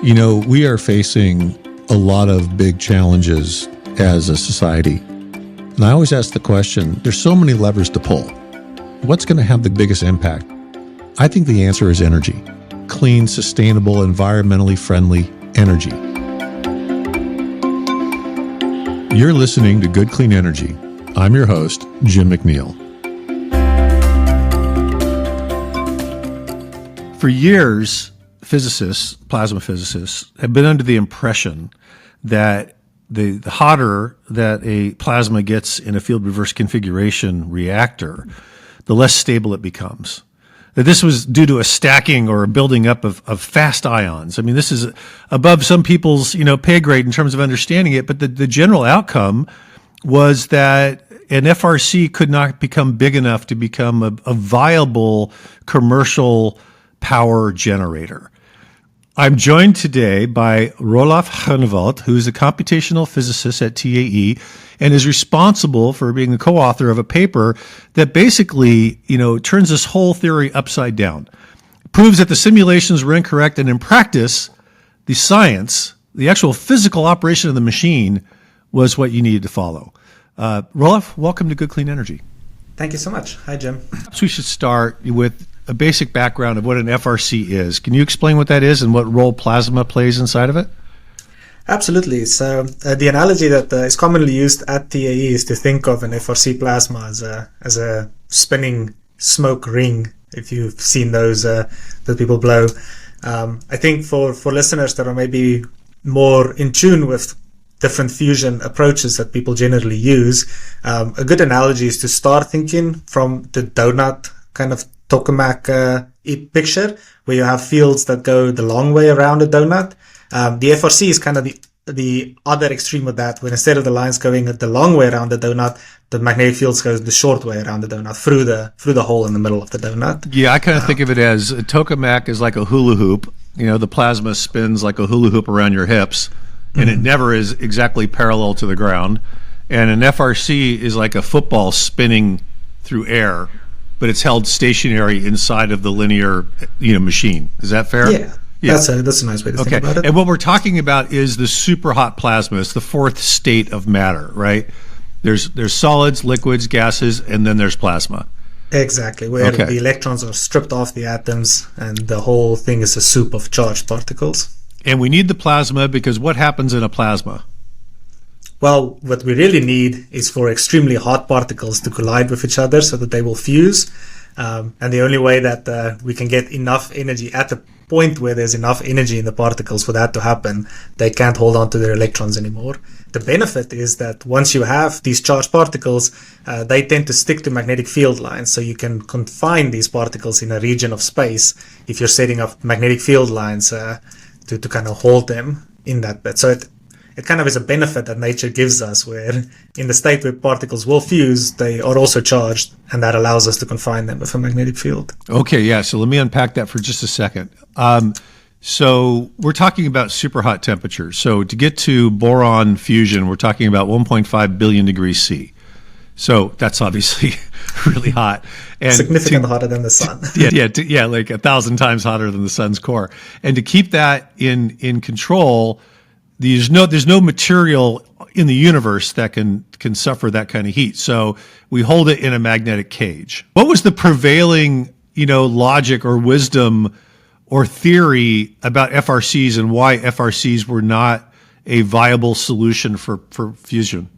You know, we are facing a lot of big challenges as a society. And I always ask the question, there's so many levers to pull. What's going to have the biggest impact? I think the answer is energy. Clean, sustainable, environmentally friendly energy. You're listening to Good Clean Energy. I'm your host, Jim McNeil. For years, physicists, plasma physicists, have been under the impression that the hotter that a plasma gets in a field reverse configuration reactor, the less stable it becomes. That this was due to a stacking or a building up of fast ions. I mean, this is above some people's, pay grade in terms of understanding it, but the general outcome was that an FRC could not become big enough to become a viable commercial power generator. I'm joined today by Roelof Groenewald, who is a computational physicist at TAE and is responsible for being the co-author of a paper that basically, turns this whole theory upside down. It proves that the simulations were incorrect, and in practice, the science, the actual physical operation of the machine, was what you needed to follow. Roelof, welcome to Good Clean Energy. Thank you so much. Hi, Jim. Perhaps we should start with a basic background of what an FRC is. Can you explain what that is and what role plasma plays inside of it? Absolutely. So the analogy that is commonly used at TAE is to think of an FRC plasma as a spinning smoke ring, if you've seen those that people blow. I think for listeners that are maybe more in tune with different fusion approaches that people generally use, a good analogy is to start thinking from the donut kind of tokamak picture, where you have fields that go the long way around a donut. The FRC is kind of the other extreme of that, where instead of the lines going the long way around the donut, the magnetic fields goes the short way around the donut, through the hole in the middle of the donut. Yeah, I kind of think of it as a tokamak is like a hula hoop. The plasma spins like a hula hoop around your hips, and it never is exactly parallel to the ground. And an FRC is like a football spinning through air, but it's held stationary inside of the linear, machine. Is that fair? Yeah. That's a nice way to think about it. And what we're talking about is the super hot plasma. It's the fourth state of matter, right? There's solids, liquids, gases, and then there's plasma. Exactly, where the electrons are stripped off the atoms, and the whole thing is a soup of charged particles. And we need the plasma because what happens in a plasma? Well, what we really need is for extremely hot particles to collide with each other so that they will fuse. And the only way that we can get enough energy at the point where there's enough energy in the particles for that to happen, they can't hold on to their electrons anymore. The benefit is that once you have these charged particles, they tend to stick to magnetic field lines. So you can confine these particles in a region of space if you're setting up magnetic field lines to kind of hold them in that bit. So it kind of is a benefit that nature gives us, where in the state where particles will fuse, they are also charged, and that allows us to confine them with a magnetic field. Okay, yeah. So let me unpack that for just a second. So we're talking about super hot temperatures. So to get to boron fusion, we're talking about 1.5 billion degrees C. So that's obviously really hot. And significantly hotter than the sun. Yeah, like 1,000 times hotter than the sun's core. And to keep that in control, there's no material in the universe that can suffer that kind of heat. So we hold it in a magnetic cage. What was the prevailing, logic or wisdom or theory about FRCs and why FRCs were not a viable solution for fusion?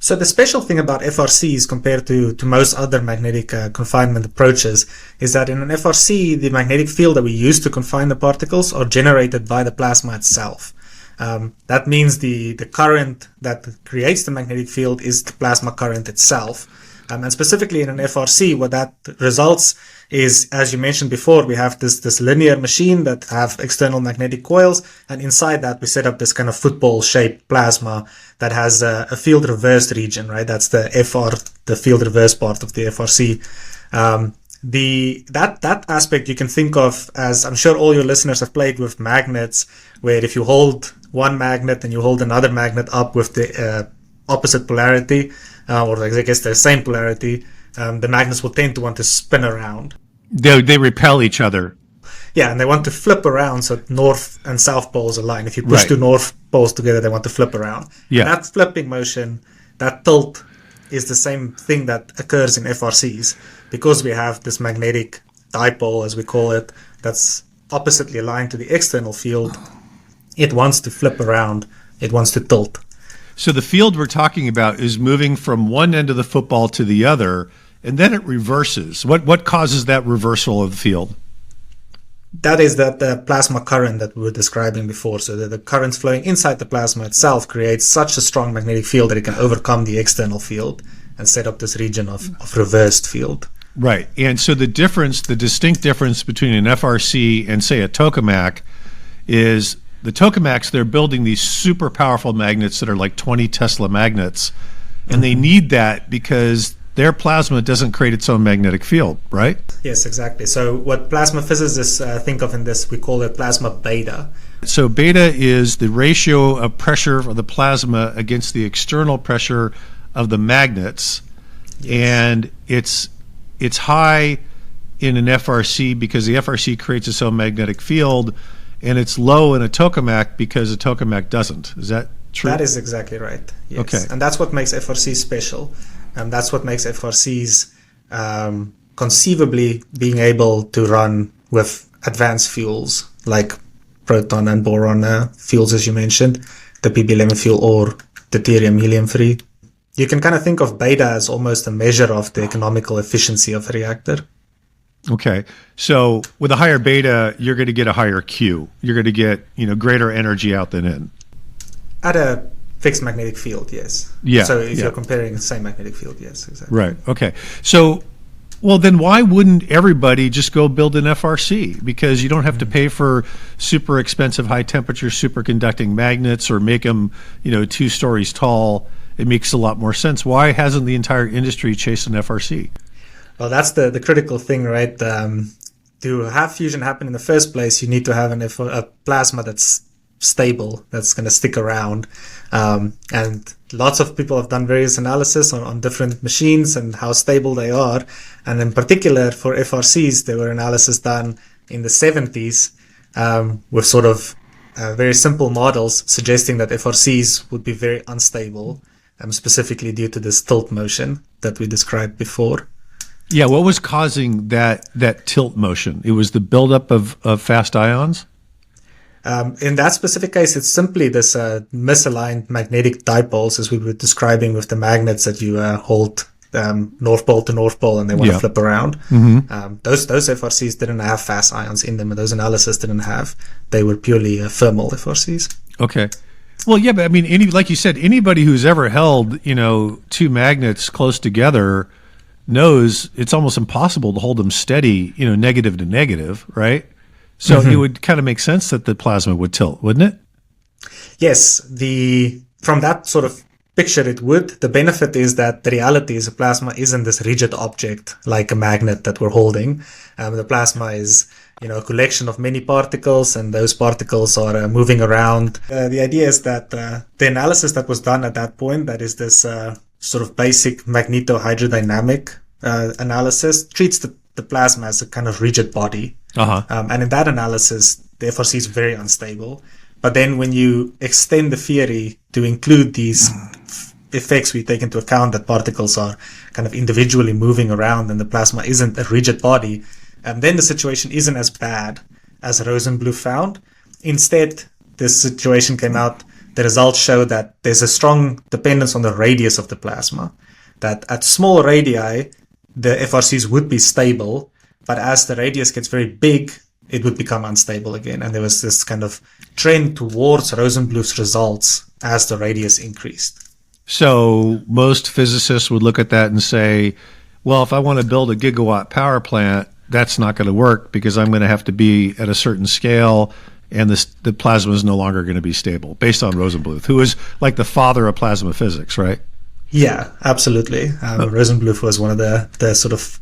So the special thing about FRCs compared to most other magnetic confinement approaches is that in an FRC, the magnetic field that we use to confine the particles are generated by the plasma itself. That means the current that creates the magnetic field is the plasma current itself. And specifically in an FRC, what that results is, as you mentioned before, we have this linear machine that have external magnetic coils, and inside that we set up this kind of football-shaped plasma that has a field reversed region, right? That's the field reverse part of the FRC. That aspect you can think of as, I'm sure all your listeners have played with magnets, where if you hold one magnet and you hold another magnet up with the opposite polarity, or I guess the same polarity, the magnets will tend to want to spin around. They repel each other. Yeah, and they want to flip around so north and south poles align. If you push Right. two north poles together, they want to flip around. Yeah. And that flipping motion, that tilt, is the same thing that occurs in FRCs, because we have this magnetic dipole, as we call it, that's oppositely aligned to the external field. It wants to flip around. It wants to tilt. So the field we're talking about is moving from one end of the football to the other, and then it reverses. What causes that reversal of the field? That is the plasma current that we were describing before. So that the currents flowing inside the plasma itself creates such a strong magnetic field that it can overcome the external field and set up this region of reversed field. Right. And so the distinct difference between an FRC and, say, a tokamak is the tokamaks, they're building these super powerful magnets that are like 20 Tesla magnets, and they need that because their plasma doesn't create its own magnetic field, right? Yes, exactly. So what plasma physicists think of in this, we call it plasma beta. So beta is the ratio of pressure of the plasma against the external pressure of the magnets. Yes. And it's high in an FRC because the FRC creates its own magnetic field, and it's low in a tokamak because a tokamak doesn't. Is that true? That is exactly right. Yes. Okay. And that's what makes FRCs special. And that's what makes FRCs conceivably being able to run with advanced fuels like proton and boron fuels, as you mentioned, the PB11 fuel or deuterium helium-3. You can kind of think of beta as almost a measure of the economical efficiency of a reactor. Okay. So with a higher beta, you're going to get a higher Q. You're going to get, greater energy out than in. At a fixed magnetic field, yes. Yeah. So if yeah. you're comparing the same magnetic field, yes, exactly. Right. Okay. So, well, then why wouldn't everybody just go build an FRC? Because you don't have to pay for super expensive high temperature superconducting magnets or make them, 2 stories tall. It makes a lot more sense. Why hasn't the entire industry chased an FRC? Well, that's the critical thing, right? To have fusion happen in the first place, you need to have a plasma that's stable, that's going to stick around. And lots of people have done various analysis on different machines and how stable they are. And in particular, for FRCs, there were analysis done in the 70s with sort of very simple models suggesting that FRCs would be very unstable, specifically due to this tilt motion that we described before. Yeah, what was causing that tilt motion? It was the buildup of fast ions? In that specific case, it's simply this misaligned magnetic dipoles, as we were describing with the magnets that you hold North Pole to North Pole and they want to flip around. Mm-hmm. Those FRCs didn't have fast ions in them, and those analysis didn't have. They were purely thermal FRCs. Okay. Well, yeah, but I mean, like you said, anybody who's ever held, 2 magnets close together knows it's almost impossible to hold them steady, negative to negative, right? So it would kind of make sense that the plasma would tilt, wouldn't it? Yes, from that sort of picture it would. The benefit is that the reality is a plasma isn't this rigid object like a magnet that we're holding. The plasma is, a collection of many particles, and those particles are moving around. The idea is that the analysis that was done at that point, that is this sort of basic magnetohydrodynamic analysis, treats the plasma as a kind of rigid body. And in that analysis, the FRC is very unstable. But then when you extend the theory to include these effects, we take into account that particles are kind of individually moving around and the plasma isn't a rigid body, and then the situation isn't as bad as Rosenbluth found. Instead, this situation came out, the results show that there's a strong dependence on the radius of the plasma, that at small radii, the FRCs would be stable, but as the radius gets very big, it would become unstable again. And there was this kind of trend towards Rosenbluth's results as the radius increased. So most physicists would look at that and say, well, if I want to build a gigawatt power plant, that's not going to work because I'm going to have to be at a certain scale, and the plasma is no longer going to be stable, based on Rosenbluth, who is like the father of plasma physics, right? Yeah, absolutely. Rosenbluth was one of the sort of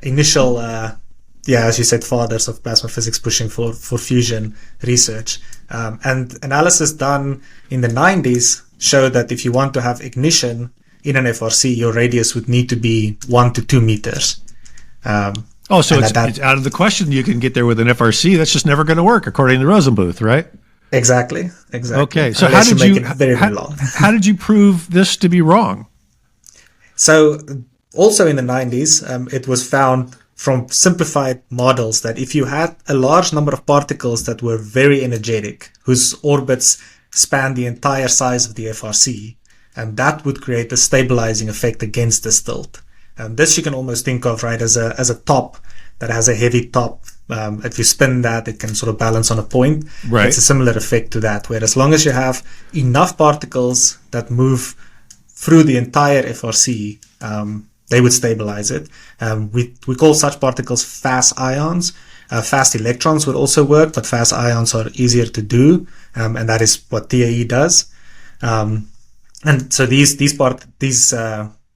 initial, as you said, fathers of plasma physics pushing for fusion research. And analysis done in the 90s showed that if you want to have ignition in an FRC, your radius would need to be 1 to 2 meters. Oh, so And it's out of the question you can get there with an FRC. That's just never going to work, according to Rosenbluth, right? Exactly. Okay, so Unless you make it very, very long. how did you prove this to be wrong? So also in the 90s, it was found from simplified models that if you had a large number of particles that were very energetic, whose orbits span the entire size of the FRC, that would create a stabilizing effect against this tilt. This you can almost think of, right, as a top that has a heavy top. If you spin that, it can sort of balance on a point. Right. It's a similar effect to that, where as long as you have enough particles that move through the entire FRC, they would stabilize it. We call such particles fast ions. Fast electrons would also work, but fast ions are easier to do, and that is what TAE does. And so this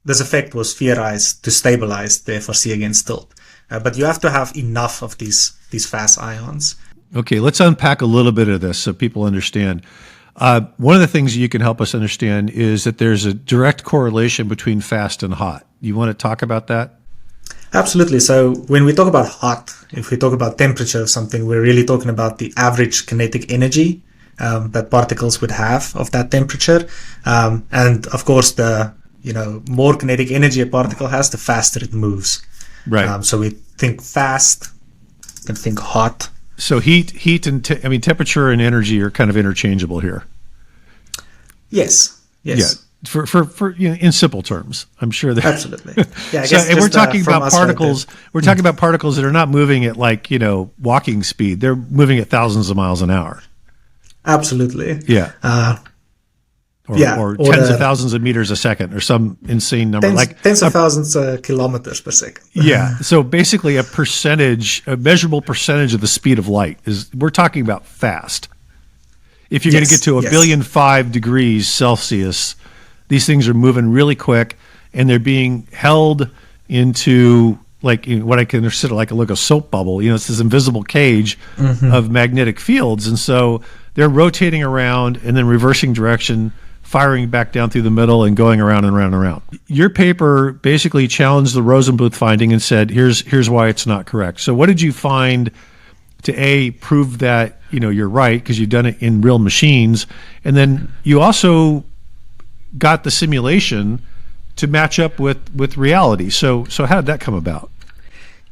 effect was theorized to stabilize the FRC against tilt. But you have to have enough of these fast ions. Okay, let's unpack a little bit of this so people understand. One of the things you can help us understand is that there's a direct correlation between fast and hot. You want to talk about that? Absolutely. So when we talk about hot, if we talk about temperature of something, we're really talking about the average kinetic energy that particles would have of that temperature. And of course, the more kinetic energy a particle has, the faster it moves. Right. So we think fast and think hot. So heat and temperature and energy are kind of interchangeable here. Yes. Yeah. For in simple terms, I'm sure that absolutely. Yeah. I so, guess and we're talking about us, particles. right, we're talking about particles that are not moving at walking speed. They're moving at thousands of miles an hour. Absolutely. Yeah. Or tens of thousands of meters a second, or some insane number, tens of thousands kilometers per second. Yeah. So basically, a measurable percentage of the speed of light we're talking about fast. If you're going to get to 1,000,000,005 degrees Celsius, these things are moving really quick, and they're being held into what I consider like a soap bubble. It's this invisible cage of magnetic fields, and so they're rotating around and then reversing direction, firing back down through the middle and going around and around and around. Your paper basically challenged the Rosenbluth finding and said, here's why it's not correct. So what did you find to prove that you're right, because you've done it in real machines, and then you also got the simulation to match up with reality. So how did that come about?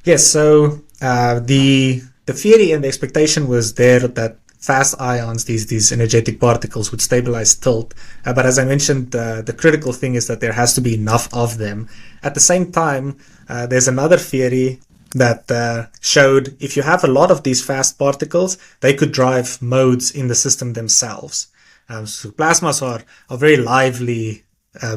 Yes, so the theory and the expectation was there that fast ions, these energetic particles, would stabilize tilt. But as I mentioned, the critical thing is that there has to be enough of them. At the same time, there's another theory that showed if you have a lot of these fast particles, they could drive modes in the system themselves. So plasmas are very lively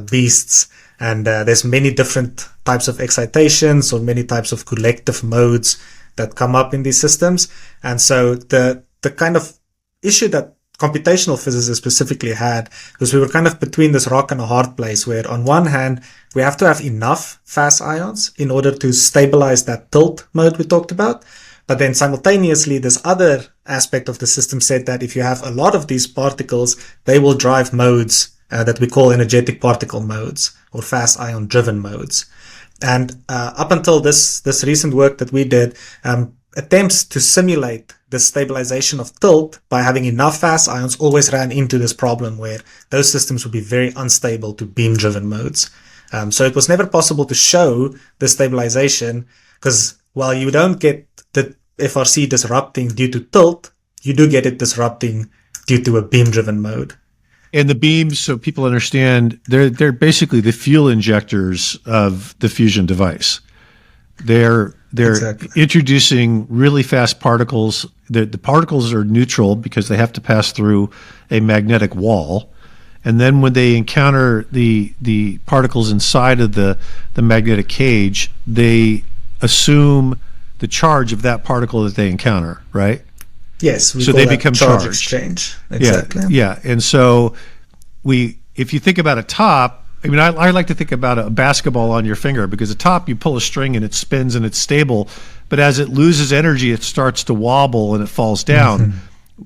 beasts, and there's many different types of excitations or many types of collective modes that come up in these systems. And so the kind of issue that computational physicists specifically had was we were kind of between this rock and a hard place, where on one hand, we have to have enough fast ions in order to stabilize that tilt mode we talked about. But then simultaneously, this other aspect of the system said that if you have a lot of these particles, they will drive modes that we call energetic particle modes or fast ion driven modes. And up until this recent work that we did, attempts to simulate the stabilization of tilt by having enough fast ions always ran into this problem where those systems would be very unstable to beam driven modes. So it was never possible to show the stabilization, because while you don't get the FRC disrupting due to tilt, you do get it disrupting due to a beam-driven mode. And the beams, so people understand, they're basically the fuel injectors of the fusion device. They're exactly. Introducing really fast particles. The particles are neutral because they have to pass through a magnetic wall. And then when they encounter the particles inside of the magnetic cage, they assume the charge of that particle that they encounter, right? Yes. So they become charge charged. Exchange. Exactly. Yeah. And so if you think about a top, I like to think about a basketball on your finger, because a top, you pull a string and it spins and it's stable, but as it loses energy, it starts to wobble and it falls down. Mm-hmm.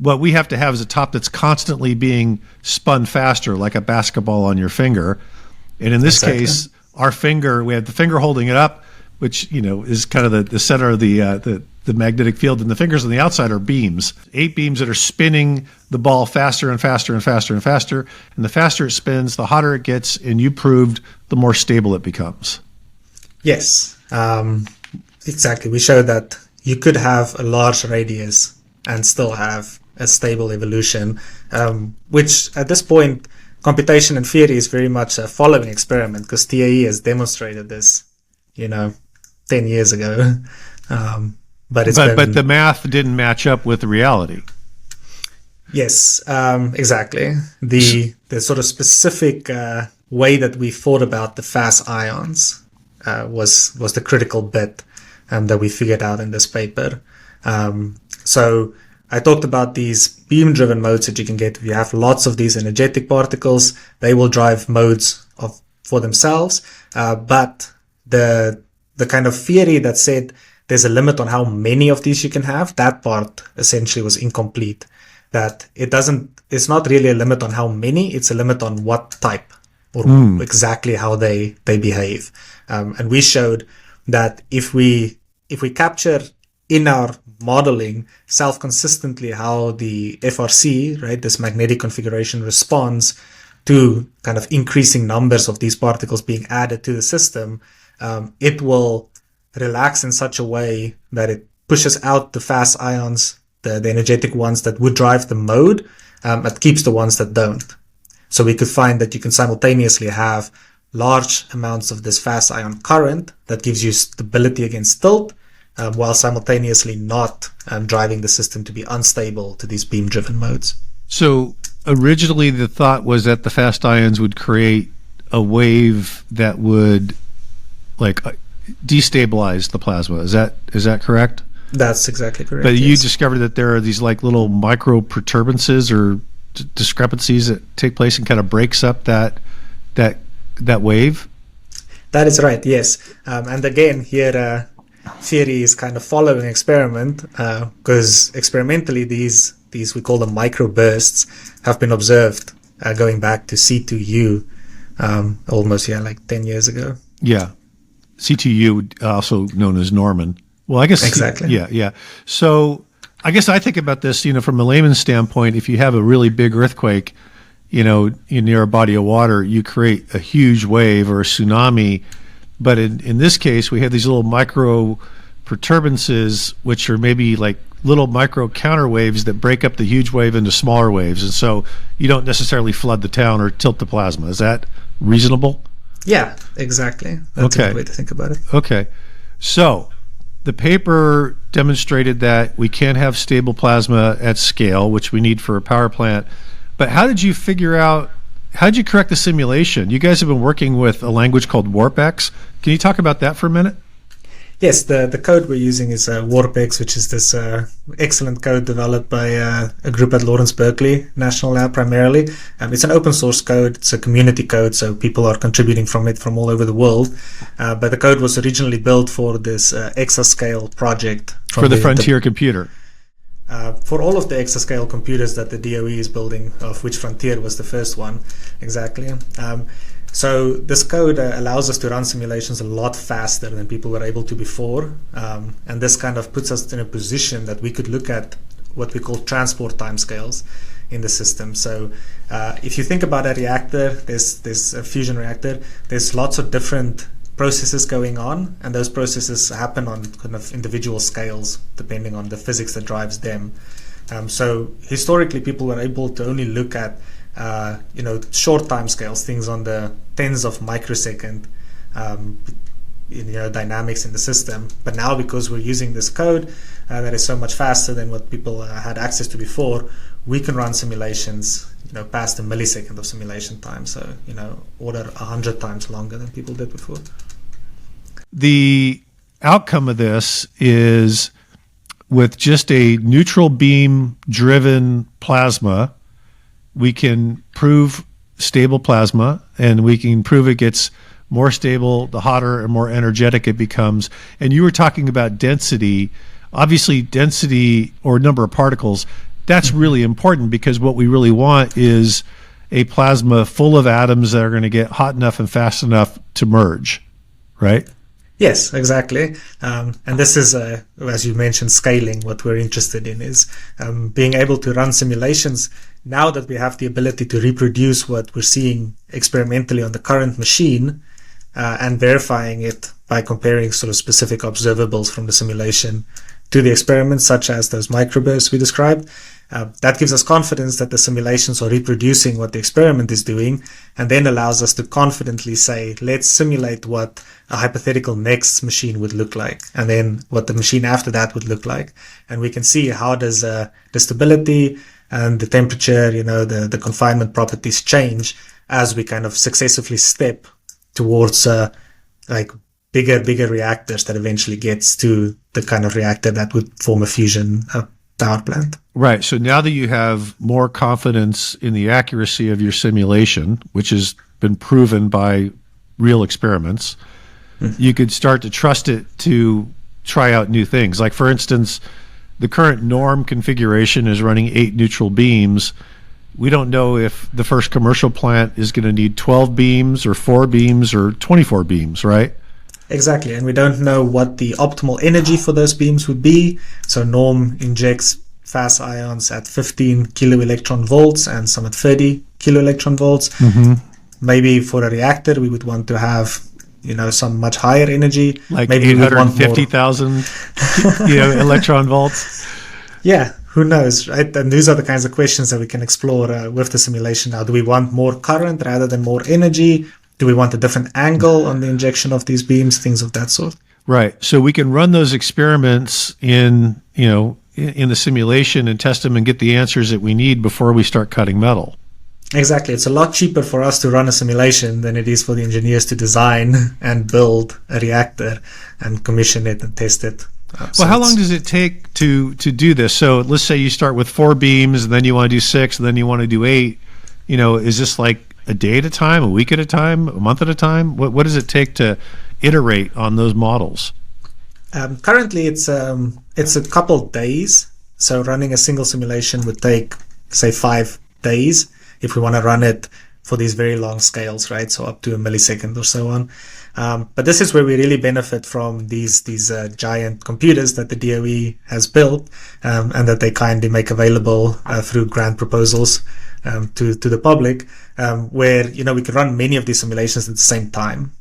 What we have to have is a top that's constantly being spun faster, like a basketball on your finger. And in this case, our finger, we have the finger holding it up, which, is kind of the center of the magnetic field, and the fingers on the outside are beams, 8 beams that are spinning the ball faster and faster and faster and faster. And the faster it spins, the hotter it gets, and you proved the more stable it becomes. Yes, exactly. We showed that you could have a large radius and still have a stable evolution, which at this point, computation and theory is very much a following experiment, because TAE has demonstrated this, 10 years ago. But the math didn't match up with the reality. Yes, exactly. The sort of specific way that we thought about the fast ions was the critical bit that we figured out in this paper. So I talked about these beam-driven modes that you can get. If you have lots of these energetic particles, they will drive modes for themselves. But the kind of theory that said there's a limit on how many of these you can have, that part essentially was incomplete. That it's not really a limit on how many, it's a limit on what type or exactly how they behave. And we showed that if we capture in our modeling self-consistently how the FRC, right, this magnetic configuration, responds to kind of increasing numbers of these particles being added to the system, it will relax in such a way that it pushes out the fast ions, the energetic ones that would drive the mode, but keeps the ones that don't. So we could find that you can simultaneously have large amounts of this fast ion current that gives you stability against tilt, while simultaneously not driving the system to be unstable to these beam-driven modes. So originally the thought was that the fast ions would create a wave that would destabilize the plasma. Is that correct? That's exactly correct. But you discovered that there are these little micro perturbances or discrepancies that take place and kind of breaks up that wave. That is right. Yes. And again, here theory is kind of following experiment, because experimentally these we call them microbursts have been observed going back to C2U, almost 10 years ago. Yeah. C2U, also known as Norman. Well, I guess exactly. Yeah. So I guess I think about this, from a layman's standpoint. If you have a really big earthquake, near a body of water, you create a huge wave or a tsunami. But in this case, we have these little micro perturbances, which are maybe like little micro counter waves that break up the huge wave into smaller waves, and so you don't necessarily flood the town or tilt the plasma. Is that reasonable? Yeah, exactly. That's a good way to think about it. Okay. So the paper demonstrated that we can have stable plasma at scale, which we need for a power plant. But how did you correct the simulation? You guys have been working with a language called WarpX. Can you talk about that for a minute? Yes, the code we're using is WarpX, which is this excellent code developed by a group at Lawrence Berkeley National Lab primarily. It's an open source code. It's a community code, so people are contributing from it from all over the world. But the code was originally built for this exascale project. For the Frontier computer. For all of the exascale computers that the DOE is building, of which Frontier was the first one, exactly. So this code allows us to run simulations a lot faster than people were able to before. And this kind of puts us in a position that we could look at what we call transport timescales in the system. So if you think about a reactor, this fusion reactor, there's lots of different processes going on, and those processes happen on kind of individual scales depending on the physics that drives them. So historically, people were able to only look at short time scales, things on the tens of microsecond, dynamics in the system. But now, because we're using this code that is so much faster than what people had access to before, we can run simulations, past a millisecond of simulation time. So, order 100 times longer than people did before. The outcome of this is, with just a neutral beam driven plasma, we can prove stable plasma, and we can prove it gets more stable the hotter and more energetic it becomes. And you were talking about density. Obviously, density or number of particles, that's really important, because what we really want is a plasma full of atoms that are going to get hot enough and fast enough to merge, right? Yes, exactly. And this is, as you mentioned, scaling. What we're interested in is being able to run simulations now that we have the ability to reproduce what we're seeing experimentally on the current machine and verifying it by comparing sort of specific observables from the simulation to the experiments, such as those microbursts we described. That gives us confidence that the simulations are reproducing what the experiment is doing, and then allows us to confidently say, let's simulate what a hypothetical next machine would look like, and then what the machine after that would look like. And we can see how does the stability and the temperature, the confinement properties change as we kind of successively step towards bigger reactors that eventually gets to the kind of reactor that would form a fusion power plant. Right. So now that you have more confidence in the accuracy of your simulation, which has been proven by real experiments, you could start to trust it to try out new things. Like, for instance, the current norm configuration is running 8 neutral beams. We don't know if the first commercial plant is going to need 12 beams or 4 beams or 24 beams, right? Exactly, and we don't know what the optimal energy for those beams would be. So norm injects fast ions at 15 kilo electron volts and some at 30 kilo electron volts. Maybe for a reactor we would want to have some much higher energy, like maybe 850,000 electron volts. Yeah, who knows, right? And these are the kinds of questions that we can explore with the simulation now. Do we want more current rather than more energy? Do we want a different angle on the injection of these beams? Things of that sort. Right. So we can run those experiments in the simulation and test them and get the answers that we need before we start cutting metal. Exactly. It's a lot cheaper for us to run a simulation than it is for the engineers to design and build a reactor and commission it and test it. Well, how long does it take to do this? So let's say you start with 4 beams, and then you want to do 6, and then you want to do 8. Is this like a day at a time, a week at a time, a month at a time? What does it take to iterate on those models? Currently, it's a couple days. So running a single simulation would take, say, 5 days if we want to run it for these very long scales, right? So up to a millisecond or so on. But this is where we really benefit from these giant computers that the DOE has built and that they kindly make available through grant proposals to the public, where we can run many of these simulations at the same time.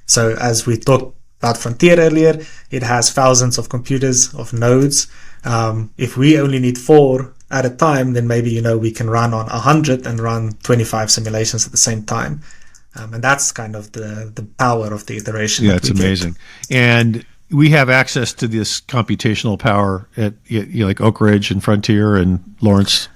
So as we talked about Frontier earlier, it has thousands of computers, of nodes. If we only need 4 at a time, then maybe we can run on 100 and run 25 simulations at the same time. And that's kind of the power of the iteration. Yeah, it's amazing. And we have access to this computational power at like Oak Ridge and Frontier and Lawrence.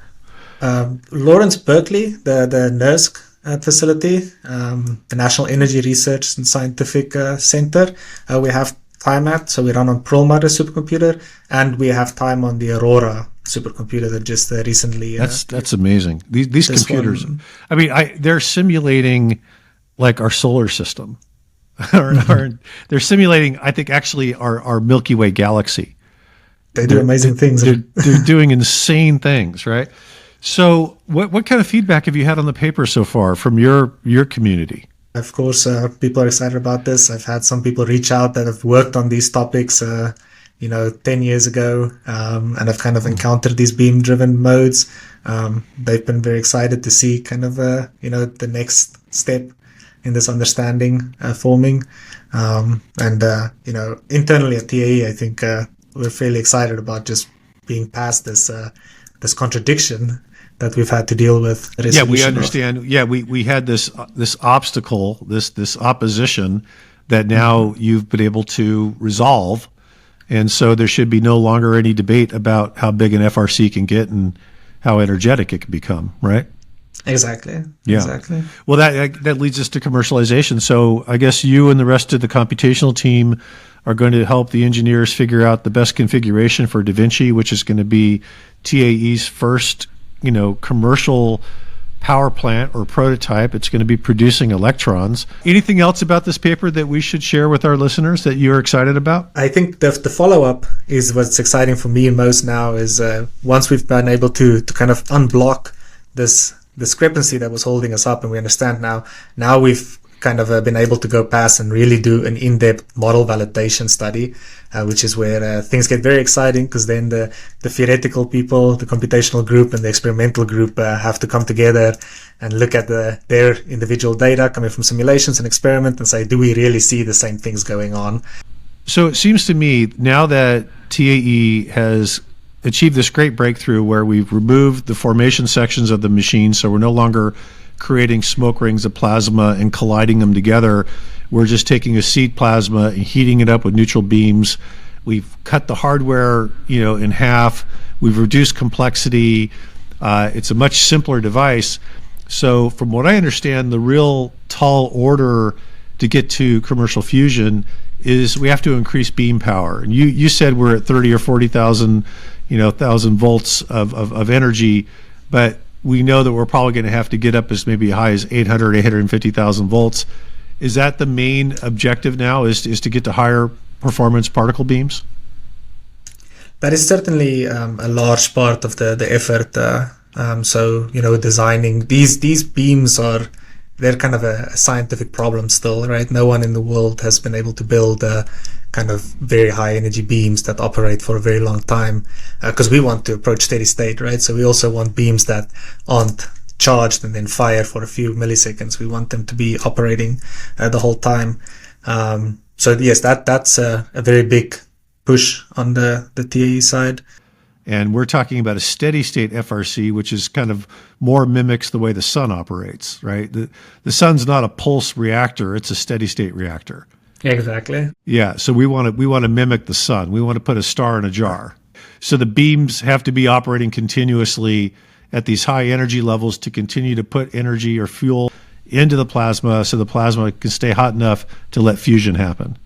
Lawrence Berkeley, the NERSC facility, the National Energy Research and Scientific Center, we have time at. So we run on Perlmutter supercomputer, and we have time on the Aurora supercomputer that just recently. That's amazing. These computers. They're simulating like our solar system, they're simulating, I think, actually our Milky Way galaxy. They do amazing things. They're doing insane things, right? So what kind of feedback have you had on the paper so far from your community? Of course, people are excited about this. I've had some people reach out that have worked on these topics 10 years ago, and I've kind of encountered these beam-driven modes. They've been very excited to see kind of the next step in this understanding forming. Internally at TAE, I think we're fairly excited about just being past this contradiction that we've had to deal with. Yeah, we understand. We had this obstacle, this opposition that now you've been able to resolve. And so there should be no longer any debate about how big an FRC can get and how energetic it can become, right? Exactly. Yeah. Exactly. Well, that leads us to commercialization. So I guess you and the rest of the computational team are going to help the engineers figure out the best configuration for Vinci, which is going to be TAE's first, commercial power plant or prototype. It's going to be producing electrons. Anything else about this paper that we should share with our listeners that you're excited about? I think the follow-up is what's exciting for me most now is once we've been able to kind of unblock this discrepancy that was holding us up, and we understand now we've kind of been able to go past and really do an in-depth model validation study, which is where things get very exciting, because then the theoretical people, the computational group and the experimental group have to come together and look at their individual data coming from simulations and experiment and say, do we really see the same things going on? So it seems to me now that TAE has achieved this great breakthrough where we've removed the formation sections of the machine, so we're no longer creating smoke rings of plasma and colliding them together. We're just taking a seed plasma and heating it up with neutral beams. We've cut the hardware, in half. We've reduced complexity. It's a much simpler device. So from what I understand, the real tall order to get to commercial fusion is we have to increase beam power. And you said we're at 30 or 40,000 1,000 volts of energy, but we know that we're probably going to have to get up as maybe high as 850,000 volts. Is that the main objective now, is to get to higher performance particle beams? That is certainly a large part of the effort. So, designing these beams they're kind of a scientific problem still, right? No one in the world has been able to build kind of very high energy beams that operate for a very long time, because we want to approach steady state, right? So we also want beams that aren't charged and then fire for a few milliseconds. We want them to be operating the whole time. So yes, that's a very big push on the TAE side. And we're talking about a steady state FRC, which is kind of more mimics the way the sun operates, right? The sun's not a pulse reactor, it's a steady state reactor. Exactly. Yeah, so we want to mimic the sun. We want to put a star in a jar. So the beams have to be operating continuously at these high energy levels to continue to put energy or fuel into the plasma so the plasma can stay hot enough to let fusion happen.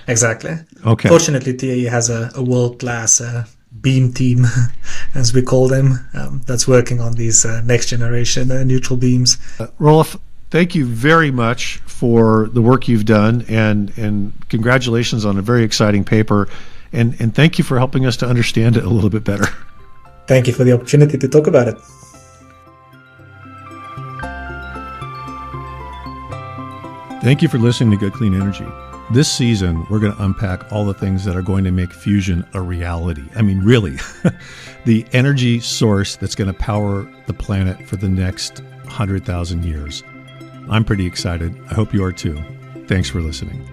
Exactly. Okay. Fortunately, TAE has a world-class beam team, as we call them, that's working on these next generation neutral beams. Roelof, thank you very much for the work you've done, and congratulations on a very exciting paper, and thank you for helping us to understand it a little bit better. Thank you for the opportunity to talk about it. Thank you for listening to Good Clean Energy. This season, we're going to unpack all the things that are going to make fusion a reality. I mean, really, the energy source that's going to power the planet for the next 100,000 years. I'm pretty excited. I hope you are too. Thanks for listening.